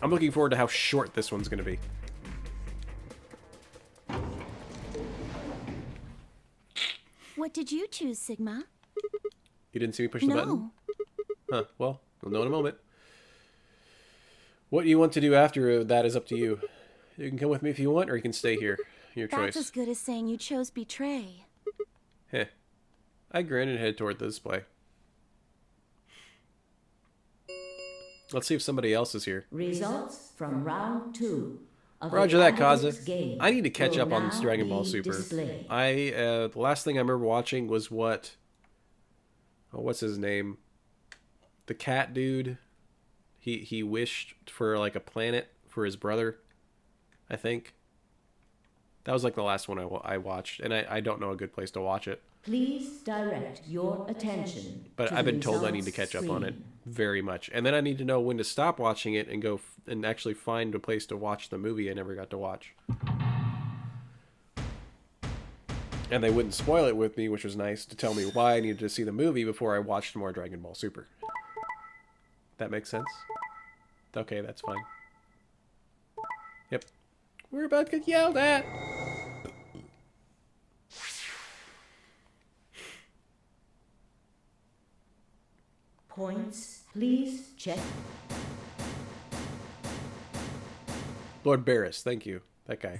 I'm looking forward to how short this one's going to be. What did you choose, Sigma? You didn't see me push the button? Huh, well, we'll know in a moment. What you want to do after that is up to you. You can come with me if you want, or you can stay here. Your choice. That's as good as saying you chose betray. Heh. I grin and head toward the display. Let's see if somebody else is here. Results from round 2. Roger that, Kaza. I need to catch up on this Dragon Ball Super. The last thing I remember watching was what's his name? The cat dude. He wished for like a planet for his brother, I think. That was like the last one I watched, and I don't know a good place to watch it. Please direct your attention. But I've been told I need to catch up on it very much, and then I need to know when to stop watching it and go and actually find a place to watch the movie I never got to watch. And they wouldn't spoil it with me, which was nice, to tell me why I needed to see the movie before I watched more Dragon Ball Super. That makes sense? Okay, that's fine. Yep. We're about to get yelled at! Points, please check. Lord Barris, thank you. That guy.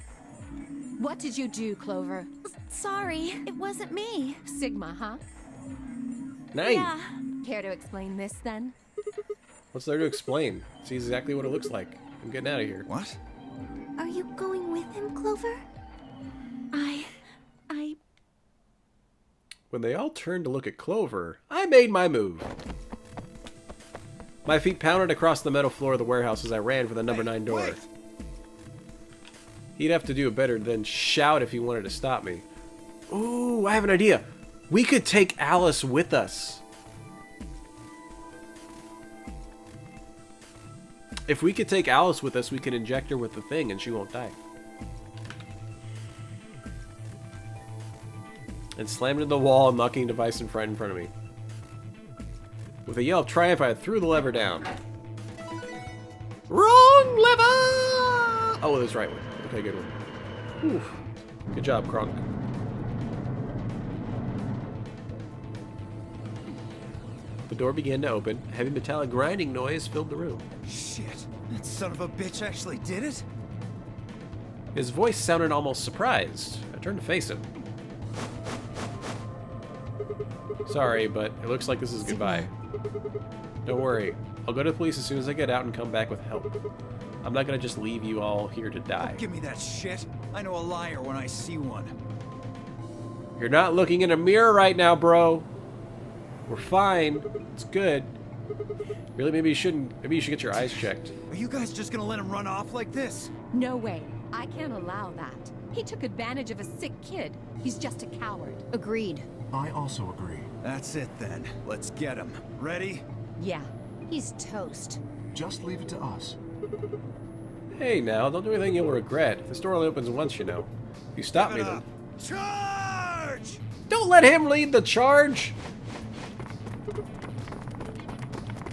What did you do, Clover? Sorry, it wasn't me. Sigma, huh? 9! Yeah. Care to explain this, then? What's there to explain? See exactly what it looks like. I'm getting out of here. What? Are you going with him, Clover? I... When they all turned to look at Clover, I made my move. My feet pounded across the metal floor of the warehouse as I ran for the number 9 door. Wait. He'd have to do it better than shout if he wanted to stop me. Ooh, I have an idea. We could take Alice with us. If we could take Alice with us, we can inject her with the thing and she won't die. And slammed into the wall, knocking the device in front of me. With a yell of triumph, I threw the lever down. Wrong lever! Oh, it was right one. Okay, good one. Oof. Good job, Kronk. The door began to open. A heavy metallic grinding noise filled the room. Shit. That son of a bitch actually did it? His voice sounded almost surprised. I turned to face him. Sorry, but it looks like this is goodbye. Don't worry. I'll go to the police as soon as I get out and come back with help. I'm not gonna just leave you all here to die. Don't give me that shit. I know a liar when I see one. You're not looking in a mirror right now, bro. We're fine. It's good. Really, maybe you shouldn't. Maybe you should get your eyes checked. Are you guys just gonna let him run off like this? No way. I can't allow that. He took advantage of a sick kid. He's just a coward. Agreed. I also agree. That's it then. Let's get him. Ready? Yeah, he's toast. Just leave it to us. Hey, now, don't do anything you'll regret. This door only opens once, you know. If you stop me, Give it then... up. Charge! Don't let him lead the charge!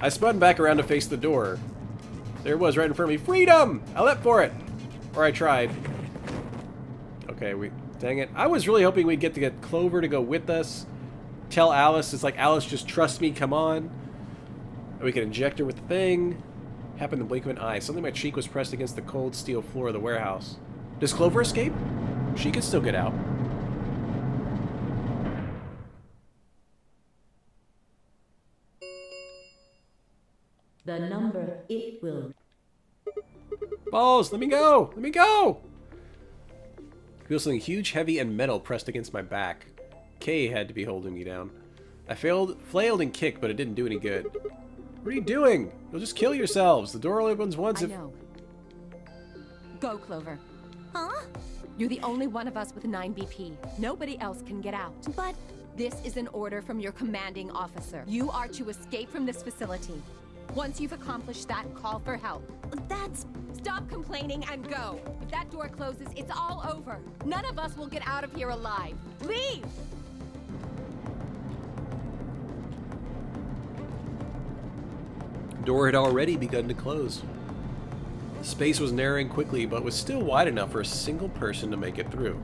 I spun back around to face the door. There it was, right in front of me. Freedom! I leapt for it! Or I tried. Okay, dang it. I was really hoping we'd get to get Clover to go with us. Tell Alice, it's like, Alice, just trust me, come on. And we can inject her with the thing. Happened in the blink of an eye. Suddenly my cheek was pressed against the cold steel floor of the warehouse. Does Clover escape? She could still get out. The number it will. Balls, let me go! Let me go! I feel something huge, heavy, and metal pressed against my back. Kay had to be holding me down. I flailed and kicked, but it didn't do any good. What are you doing? You'll just kill yourselves. The door only opens once if... I know. Go, Clover. Huh? You're the only one of us with 9 BP. Nobody else can get out. But... This is an order from your commanding officer. You are to escape from this facility. Once you've accomplished that, call for help. that's... Stop complaining and go. If that door closes, it's all over. None of us will get out of here alive. Leave! The door had already begun to close. Space was narrowing quickly, but was still wide enough for a single person to make it through.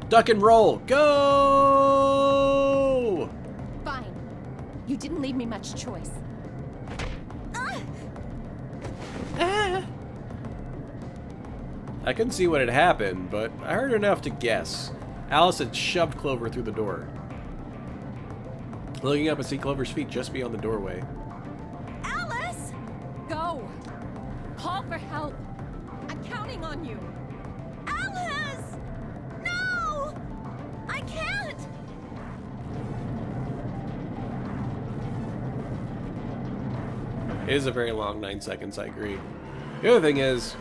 Duck and roll! Go! Fine. You didn't leave me much choice. I couldn't see what had happened, but I heard enough to guess. Alice had shoved Clover through the door. Looking up, I see Clover's feet just beyond the doorway. Alice! Go! Call for help! I'm counting on you! Alice! No! I can't! It is a very long 9 seconds, I agree. The other thing is,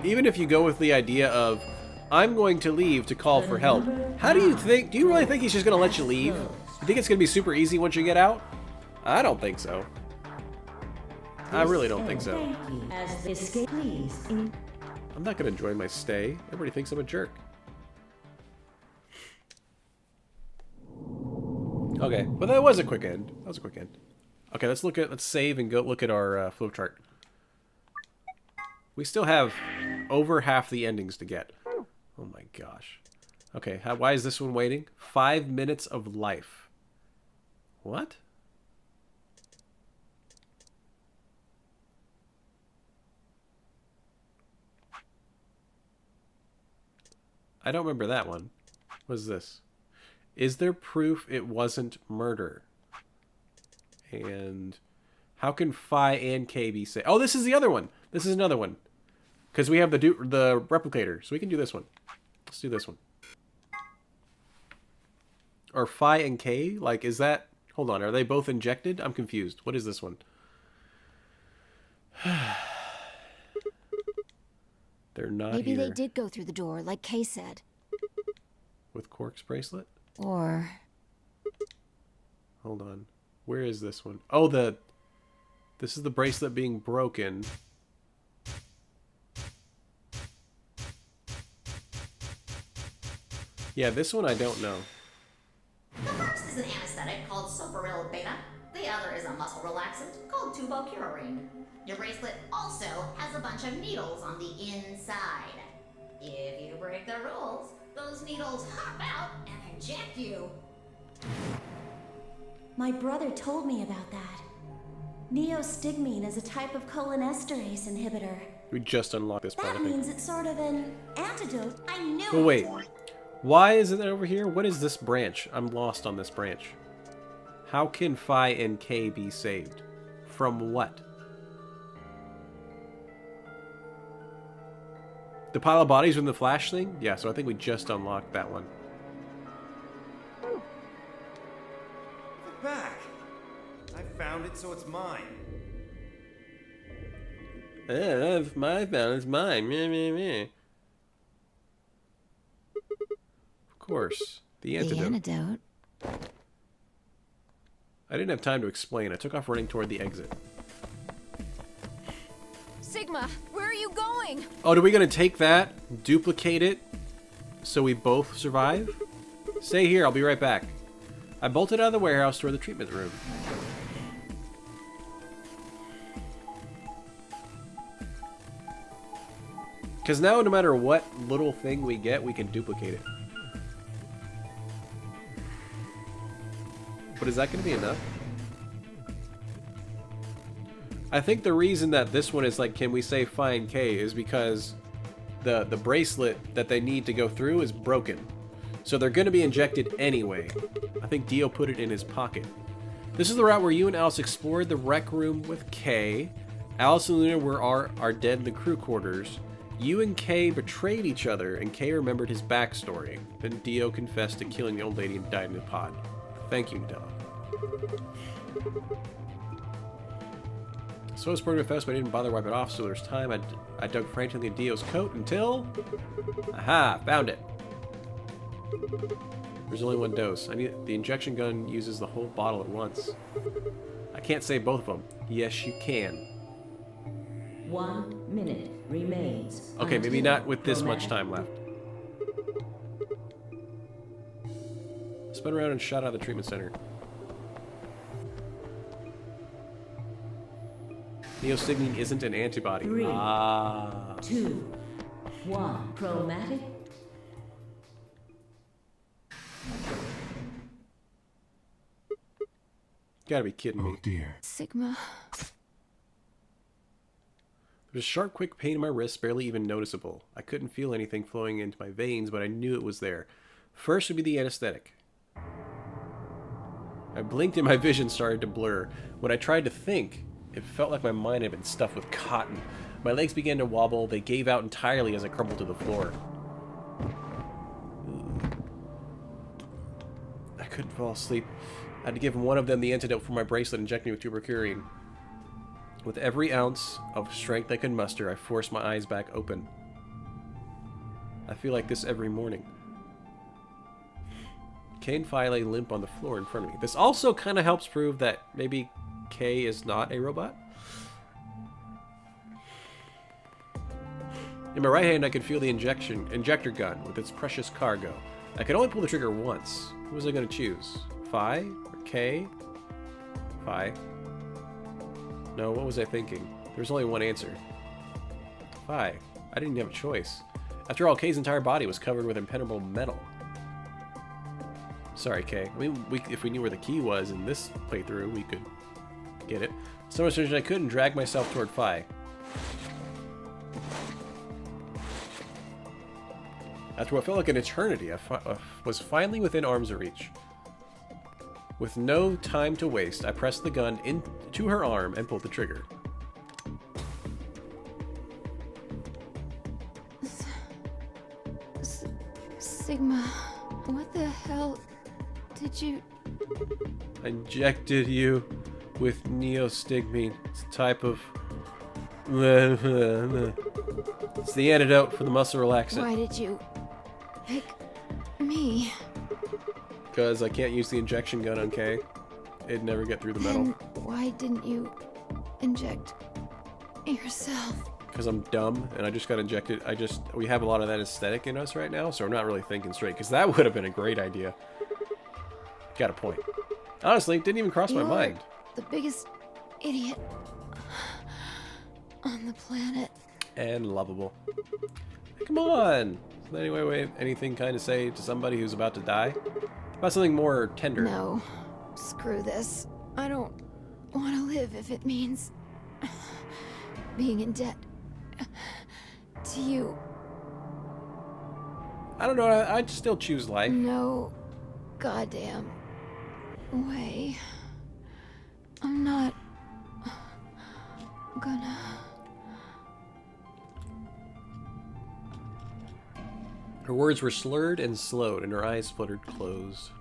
even if you go with the idea of, I'm going to leave to call for help, how do you think, do you really think he's just going to let you leave? You think it's going to be super easy once you get out? I don't think so. I really don't think so. Thank you. As the escape, please. I'm not going to enjoy my stay. Everybody thinks I'm a jerk. Okay, but that was a quick end. That was a quick end. Okay, let's save and go look at our flow chart. We still have over half the endings to get. Oh my gosh. Okay, why is this one waiting? 5 minutes of life. What? I don't remember that one. What is this? Is there proof it wasn't murder? And how can Phi and K be saved? Oh, this is the other one. This is another one. Because we have the replicator, so we can do this one. Let's do this one. Or Phi and K? Like, is that... Hold on, are they both injected? I'm confused. What is this one? They're not Maybe here. they did go through the door, like Kay said. With Quark's bracelet? Or... Hold on. Where is this one? Oh, this is the bracelet being broken. Yeah, this one I don't know. The first is an anesthetic called soporil beta. The other is a muscle relaxant called tubocurarine. Your bracelet also has a bunch of needles on the inside. If you break the rules, those needles hop out and inject you. My brother told me about that. Neostigmine is a type of cholinesterase inhibitor. We just unlocked this part, I That think. means it's sort of an antidote. I knew But it. wait. Why is it over here? What is this branch? I'm lost on this branch. How can Phi and K be saved? From what? The pile of bodies in the flash thing? Yeah, so I think we just unlocked that one. Back! I found it, so it's mine. If my found it's mine. Meh, meh, meh. Of course. The antidote. The antidote? I didn't have time to explain. I took off running toward the exit. Sigma, where are you going? Oh, are we gonna take that, duplicate it, so we both survive? Stay here, I'll be right back. I bolted out of the warehouse toward the treatment room. Because now, no matter what little thing we get, we can duplicate it. But is that going to be enough? I think the reason that this one is like, can we say find K, is because the bracelet that they need to go through is broken. So they're going to be injected anyway. I think Dio put it in his pocket. This is the route where you and Alice explored the rec room with Kay. Alice and Luna are dead in the crew quarters. You and Kay betrayed each other, and Kay remembered his backstory. Then Dio confessed to killing the old lady and died in the pod. Thank you, Della. So I was pouring fast, but I didn't bother to wipe it off, so there's time. I dug frantically in Dio's coat until... Aha! Found it! There's only one dose. The injection gun uses the whole bottle at once. I can't save both of them. Yes, you can. 1 minute remains. Okay, maybe until not with this much chromatic- time left. Spun around and shot out of the treatment center. Neostigmine isn't an antibody. 3, Ah. 2, 1. Chromatic. Gotta be kidding me. Oh dear. Sigma. There was a sharp, quick pain in my wrist, barely even noticeable. I couldn't feel anything flowing into my veins, but I knew it was there. First would be the anesthetic. I blinked and my vision started to blur. When I tried to think, it felt like my mind had been stuffed with cotton. My legs began to wobble. They gave out entirely as I crumpled to the floor. I couldn't fall asleep. I had to give one of them the antidote for my bracelet, inject me with tuberculine. With every ounce of strength I could muster, I forced my eyes back open. I feel like this every morning. Kay and Phi lay limp on the floor in front of me. This also kind of helps prove that maybe Kay is not a robot. In my right hand, I could feel the injector gun with its precious cargo. I could only pull the trigger once. Who was I going to choose? Phi or Kay? Phi. No, what was I thinking? There was only one answer. Phi. I didn't have a choice. After all, Kay's entire body was covered with impenetrable metal. Sorry, Kay. I mean, if we knew where the key was in this playthrough, we could get it. So much as I couldn't drag myself toward Phi. After what felt like an eternity, I was finally within arm's reach. With no time to waste, I pressed the gun into her arm and pulled the trigger. Sigma, what the hell did you... I injected you with neostigmine. It's a type of... It's the antidote for the muscle relaxant. Why did you pick me? Because I can't use the injection gun on Kay. It'd never get through the metal. And why didn't you inject yourself? Because I'm dumb and I just got injected. We have a lot of that aesthetic in us right now, so I'm not really thinking straight. Because that would have been a great idea. Got a point. Honestly, it didn't even cross my mind. The biggest idiot on the planet. And lovable. Come on! Is there anything kind of say to somebody who's about to die? About something more tender. No. Screw this. I don't want to live if it means being in debt to you. I don't know, I'd still choose life. No goddamn way. I'm not gonna... Her words were slurred and slowed, and her eyes fluttered closed.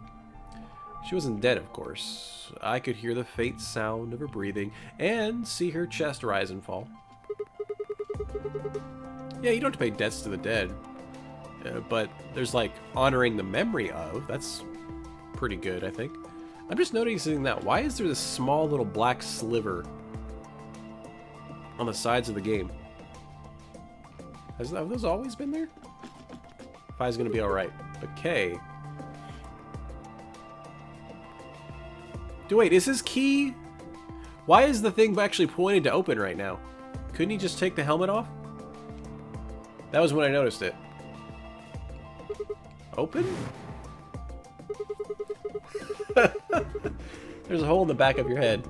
She wasn't dead, of course. I could hear the faint sound of her breathing, and see her chest rise and fall. Yeah, you don't have to pay debts to the dead. But there's, like, honoring the memory of. That's pretty good, I think. I'm just noticing that. Why is there this small little black sliver on the sides of the game? Have those always been there? Phi's gonna be alright. But Kay... Wait, is his key... Why is the thing actually pointed to open right now? Couldn't he just take the helmet off? That was when I noticed it. Open? There's a hole in the back of your head.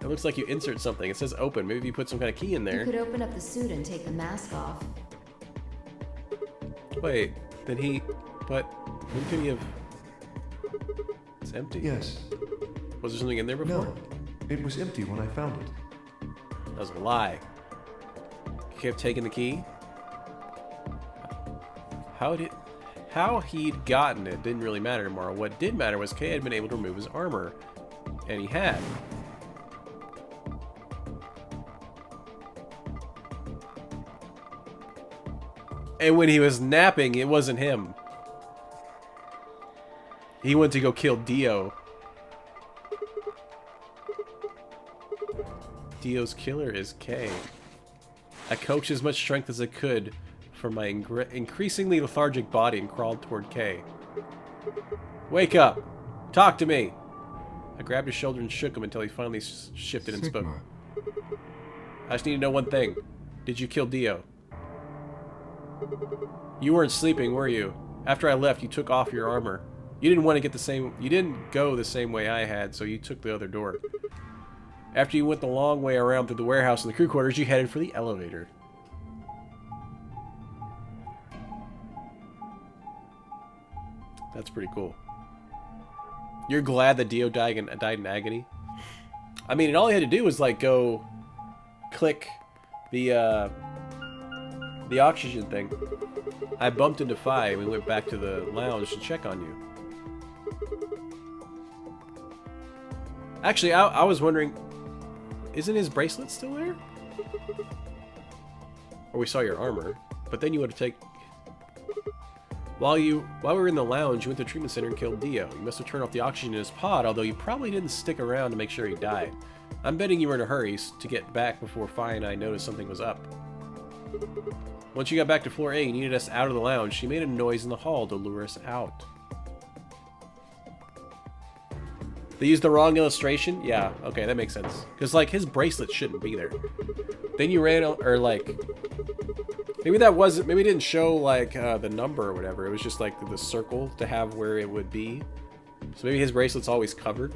It looks like you insert something. It says open. Maybe you put some kind of key in there. You could open up the suit and take the mask off. Wait, then he... But... When could he have... It's empty. Yes. Was there something in there before? No. It was empty when I found it. That was a lie. He kept taking the key? How he'd gotten it didn't really matter tomorrow. What did matter was Kay had been able to remove his armor. And he had. And when he was napping, it wasn't him. He went to go kill Dio. Dio's killer is Kay. I coaxed as much strength as I could from my increasingly lethargic body and crawled toward Kay. Wake up! Talk to me! I grabbed his shoulder and shook him until he finally shifted and spoke. Sigma. I just need to know one thing. Did you kill Dio? You weren't sleeping, were you? After I left, you took off your armor. You didn't want to get the same... You didn't go the same way I had, so you took the other door. After you went the long way around through the warehouse and the crew quarters, you headed for the elevator. That's pretty cool. You're glad that Dio died in agony? I mean, and all he had to do was, like, go... click the oxygen thing. I bumped into Phi and we went back to the lounge to check on you. Actually, I was wondering, isn't his bracelet still there? Or we saw your armor, but then you would have taken... While we were in the lounge, you went to the treatment center and killed Dio. You must have turned off the oxygen in his pod, although you probably didn't stick around to make sure he died. I'm betting you were in a hurry to get back before Phi and I noticed something was up. Once you got back to floor A, you needed us out of the lounge. She made a noise in the hall to lure us out. They used the wrong illustration? Yeah, okay, that makes sense. Because, like, his bracelet shouldn't be there. Then you ran, or, like... Maybe that wasn't... Maybe it didn't show, like, the number or whatever. It was just, like, the circle to have where it would be. So maybe his bracelet's always covered.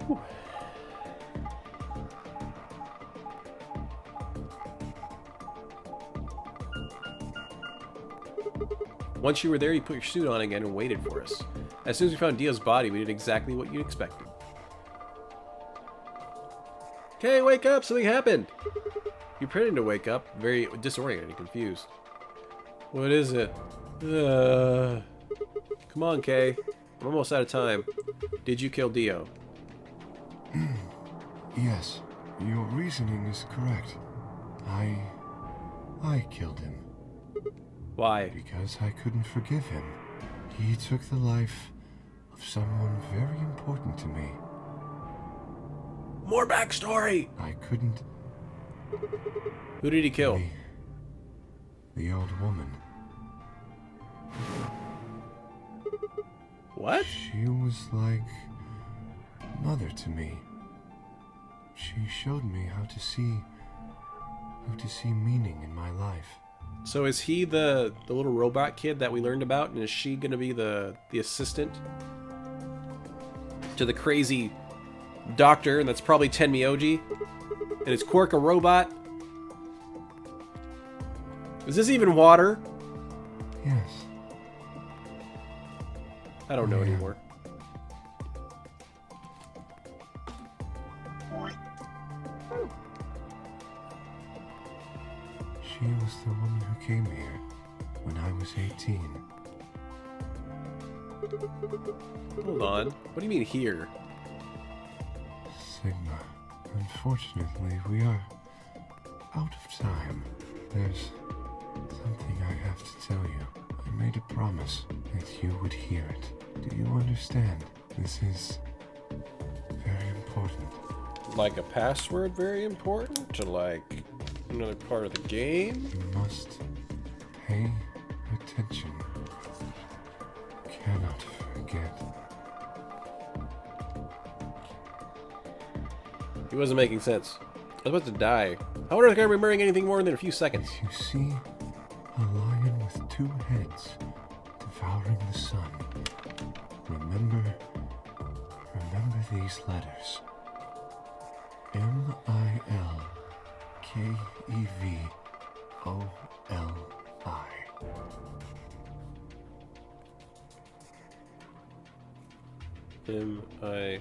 Whew. Once you were there, you put your suit on again and waited for us. As soon as we found Dio's body, we did exactly what you'd expected. Okay, wake up! Something happened! You're pretending to wake up, very disoriented and confused. What is it? Come on, Kay. I'm almost out of time. Did you kill Dio? Yes, your reasoning is correct. I killed him. Why? Because I couldn't forgive him. He took the life of someone very important to me. More backstory! I couldn't... Who did he kill? The old woman. What? She was like mother to me. She showed me how to see meaning in my life. So is he the little robot kid that we learned about, and is she gonna be the assistant to the crazy doctor, and that's probably Tenmyoji? And is Quark a robot? Is this even water? Yes. I don't know anymore. She was the woman who came here when I was 18. Hold on. What do you mean here? Sigma, unfortunately, we are out of time. There's something I have to tell you. I made a promise that you would hear it. Do you understand? This is very important. Like a password very important? To like another part of the game? You must pay attention. Cannot forget. He wasn't making sense. I was about to die. How on earth can I remembering anything more than a few seconds? If you see a lion with two heads devouring the sun, remember these letters. M-I-L-K-E-V-O-L-I. M-I-L-K-E-V-O-L-I.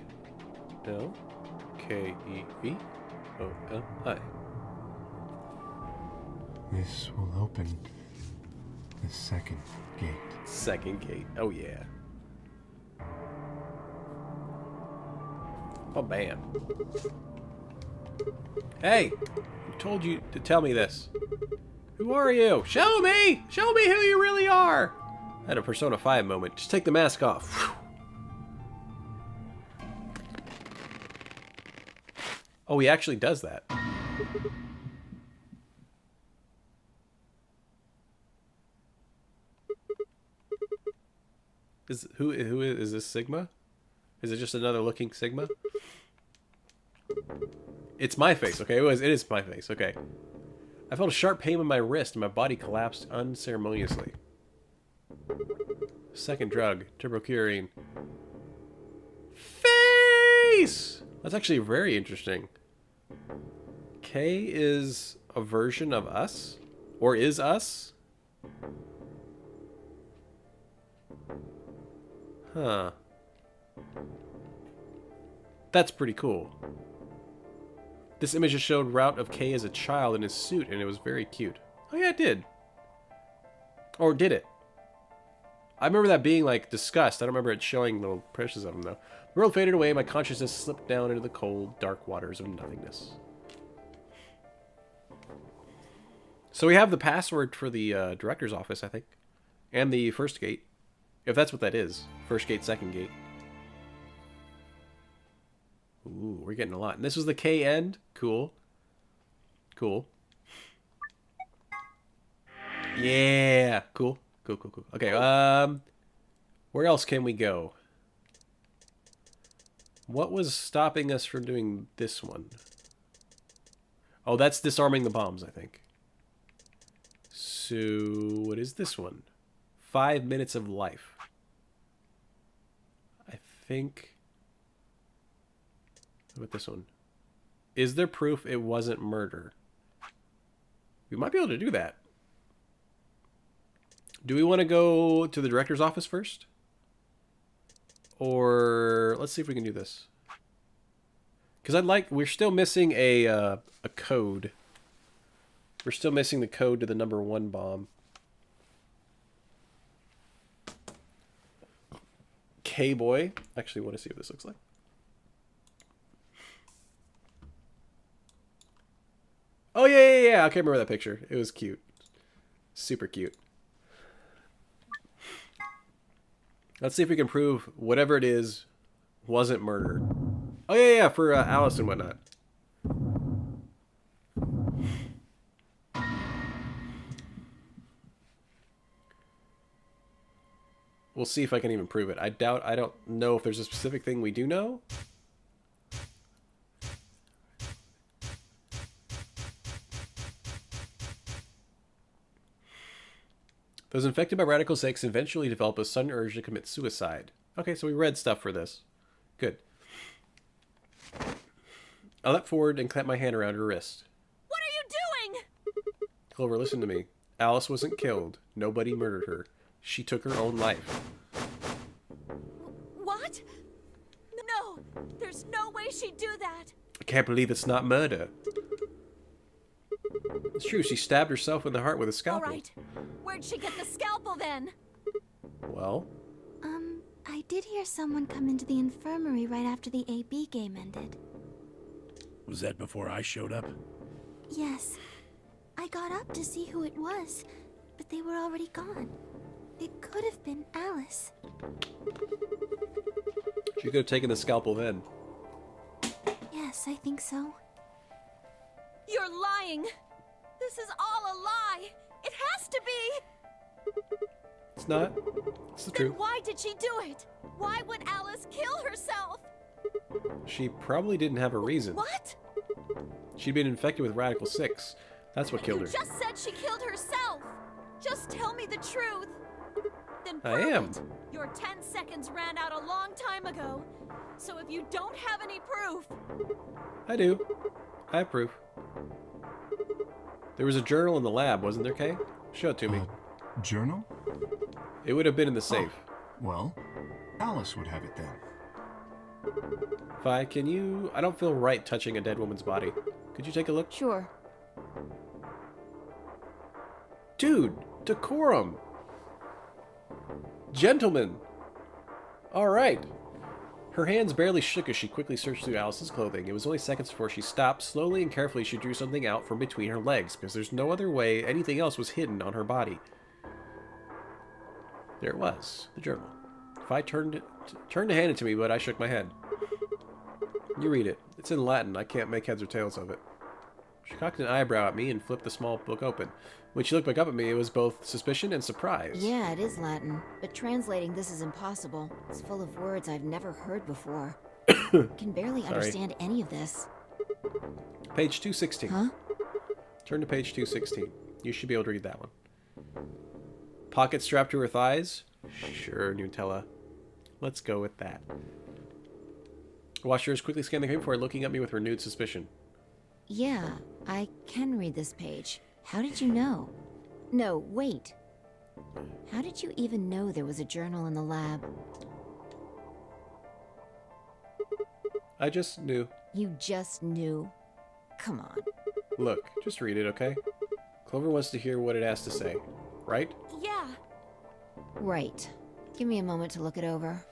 This will open the second gate. Second gate. Oh, yeah. Oh, bam. Hey! Who told you to tell me this? Who are you? Show me! Show me who you really are! I had a Persona 5 moment. Just take the mask off. Whew. Oh, he actually does that. Who is this Sigma? Is it just another looking Sigma? It's my face, okay? It is my face, okay. I felt a sharp pain in my wrist and my body collapsed unceremoniously. Second drug, turbocurine. Face! That's actually very interesting. K is a version of us? Or is us? Huh. That's pretty cool. This image just showed Route of K as a child in his suit, and it was very cute. Oh yeah, it did. Or did it? I remember that being, like, discussed. I don't remember it showing little pictures of him, though. The world faded away, my consciousness slipped down into the cold, dark waters of nothingness. So we have the password for the director's office, I think. And the first gate. If that's what that is. First gate, second gate. Ooh, we're getting a lot. And this was the K end? Cool. Cool. Yeah! Cool. Cool, cool, cool. Okay, where else can we go? What was stopping us from doing this one? Oh, that's disarming the bombs, I think. So, what is this one? 5 minutes of life. I think... What about this one? Is there proof it wasn't murder? We might be able to do that. Do we want to go to the director's office first? Or let's see if we can do this. Because we're still missing a code. We're still missing the code to the #1 bomb. K-Boy. Actually, I want to see what this looks like. Oh, yeah. I can't remember that picture. It was cute. Super cute. Let's see if we can prove whatever it is wasn't murder. Oh, yeah, for Alice and whatnot. We'll see if I can even prove it. I don't know if there's a specific thing we do know. Those infected by Radical 6 eventually develop a sudden urge to commit suicide. Okay, so we read stuff for this. Good. I leapt forward and clamped my hand around her wrist. What are you doing? Clover, listen to me. Alice wasn't killed. Nobody murdered her. She took her own life. What? No, there's no way she'd do that. I can't believe it's not murder. It's true, she stabbed herself in the heart with a scalpel. All right. Where'd she get the scalpel then? Well? I did hear someone come into the infirmary right after the AB game ended. Was that before I showed up? Yes. I got up to see who it was, but they were already gone. It could have been Alice. She could have taken the scalpel then. Yes, I think so. You're lying. This is all a lie. It has to be. It's not. It's the truth. Then why did she do it? Why would Alice kill herself? She probably didn't have a reason. What? She'd been infected with Radical 6. That's what killed her. You just said she killed herself. Just tell me the truth. Then I prove am. it. Your 10 seconds ran out a long time ago. So if you don't have any proof... I do. I have proof. There was a journal in the lab, wasn't there, Kay? Show it to me. Journal? It would have been in the safe. Well, Alice would have it then. Vi, can you... I don't feel right touching a dead woman's body. Could you take a look? Sure. Dude, decorum. Gentlemen. All right. Her hands barely shook as she quickly searched through Alice's clothing. It was only seconds before she stopped. Slowly and carefully, she drew something out from between her legs, because there's no other way anything else was hidden on her body. There it was, the journal. If I turned to hand it to me, but I shook my head. You read it. It's in Latin. I can't make heads or tails of it. She cocked an eyebrow at me and flipped the small book open. When she looked back up at me, it was both suspicion and surprise. Yeah, it is Latin, but translating this is impossible. It's full of words I've never heard before. Can barely understand any of this. Page 216. Huh? Turn to page 216. You should be able to read that one. Pocket strapped to her thighs? Sure, Nutella. Let's go with that. Watched hers quickly scan the screen before looking at me with renewed suspicion. Yeah, I can read this page. How did you know? No, wait. How did you even know there was a journal in the lab? I just knew. You just knew? Come on. Look, just read it, okay? Clover wants to hear what it has to say, right? Yeah. Right. Give me a moment to look it over.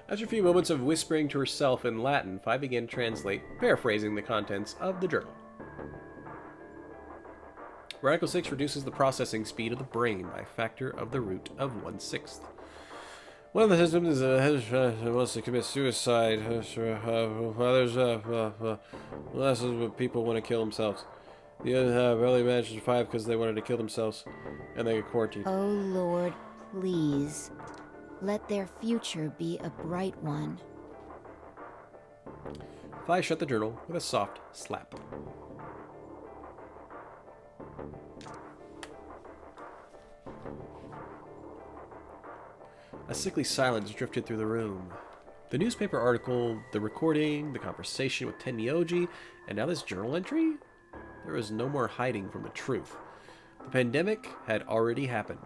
After a few moments of whispering to herself in Latin, Fi began to translate, paraphrasing the contents of the journal. Radical 6 reduces the processing speed of the brain by a factor of the root of 1/6. One of the symptoms is wants to commit suicide. Others, less when people want to kill themselves. The other barely managed to survive because they wanted to kill themselves, and they get quarantined. Oh Lord, please. Let their future be a bright one. Fi shut the journal with a soft slap. A sickly silence drifted through the room. The newspaper article, the recording, the conversation with Tenmyoji, and now this journal entry? There was no more hiding from the truth. The pandemic had already happened.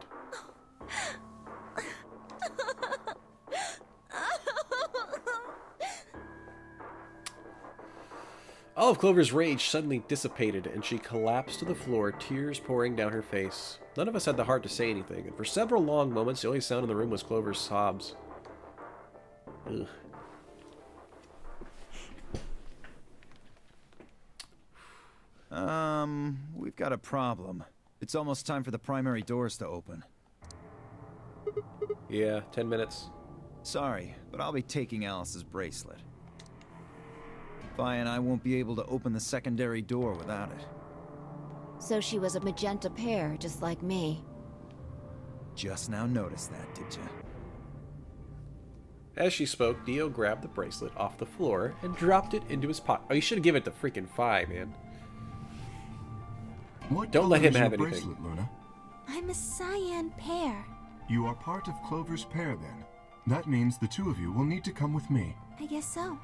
All of Clover's rage suddenly dissipated, and she collapsed to the floor, tears pouring down her face. None of us had the heart to say anything, and for several long moments, the only sound in the room was Clover's sobs. Ugh. We've got a problem. It's almost time for the primary doors to open. Yeah, 10 minutes. Sorry, but I'll be taking Alice's bracelet. Fi and I won't be able to open the secondary door without it. So she was a magenta pear, just like me. Just now noticed that, did ya? As she spoke, Dio grabbed the bracelet off the floor and dropped it into his pocket. Oh, you should have given it to freaking Fi, man. Don't let him have anything. Bracelet, Luna? I'm a cyan pear. You are part of Clover's pair, then. That means the two of you will need to come with me. I guess so.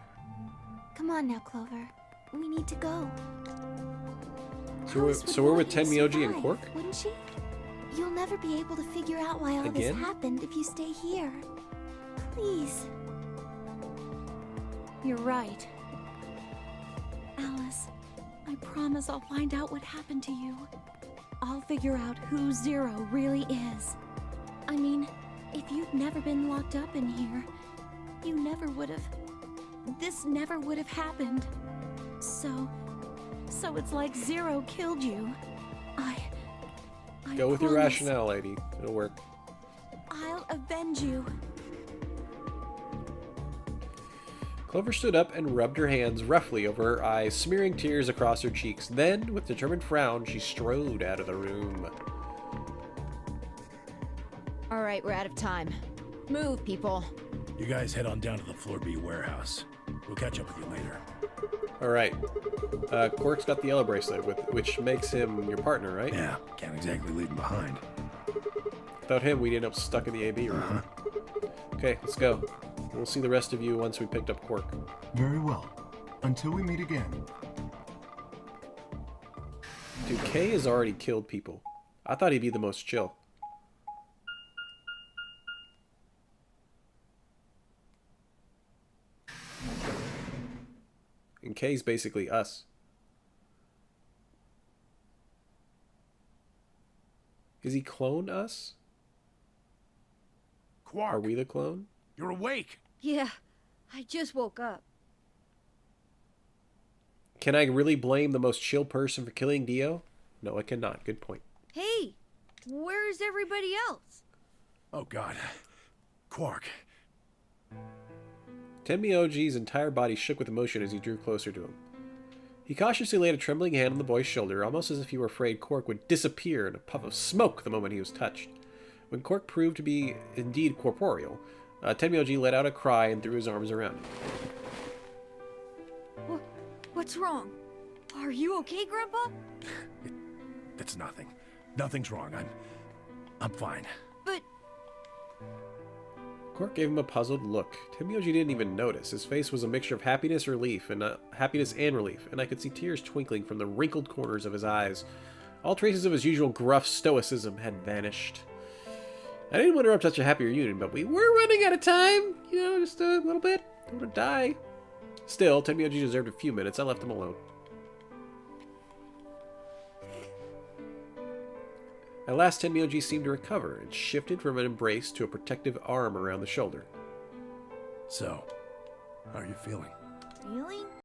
Come on now, Clover. We need to go. So we're with Tenmyoji and Quark? Wouldn't she? You'll never be able to figure out why all this happened if you stay here. Please. You're right. Alice, I promise I'll find out what happened to you. I'll figure out who Zero really is. I mean, if you'd never been locked up in here, you never would have... This never would have happened. So it's like Zero killed you. I Go with your promise rationale, lady. It'll work. I'll avenge you. Clover stood up and rubbed her hands roughly over her eyes, smearing tears across her cheeks. Then, with determined frown, she strode out of the room. All right, we're out of time. Move, people. You guys head on down to the Floor B warehouse. We'll catch up with you later. Alright. Quark's got the yellow bracelet, which makes him your partner, right? Yeah, can't exactly leave him behind. Without him, we'd end up stuck in the AB room. Okay, let's go. We'll see the rest of you once we picked up Quark. Very well. Until we meet again. Dude, Kay has already killed people. I thought he'd be the most chill. And Kay's basically us. Is he clone us? Quark, Are we the clone? you're awake. Yeah, I just woke up. Can I really blame the most chill person for killing Dio? No, I cannot. Good point. Hey, where's everybody else? Oh, God. Quark. Tenmyoji's entire body shook with emotion as he drew closer to him. He cautiously laid a trembling hand on the boy's shoulder, almost as if he were afraid Cork would disappear in a puff of smoke the moment he was touched. When Cork proved to be indeed corporeal, Tenmyoji let out a cry and threw his arms around him. What's wrong? Are you okay, Grandpa? It's nothing. Nothing's wrong. I'm fine. But... Cork gave him a puzzled look. Tenmyoji didn't even notice. His face was a mixture of happiness and relief, and I could see tears twinkling from the wrinkled corners of his eyes. All traces of his usual gruff stoicism had vanished. I didn't want to interrupt such a happy reunion, but we were running out of time. You know, just a little bit. Don't want to die. Still, Tenmyoji deserved a few minutes. I left him alone. At last, Tenmyoji seemed to recover and shifted from an embrace to a protective arm around the shoulder. So, how are you feeling? Feeling?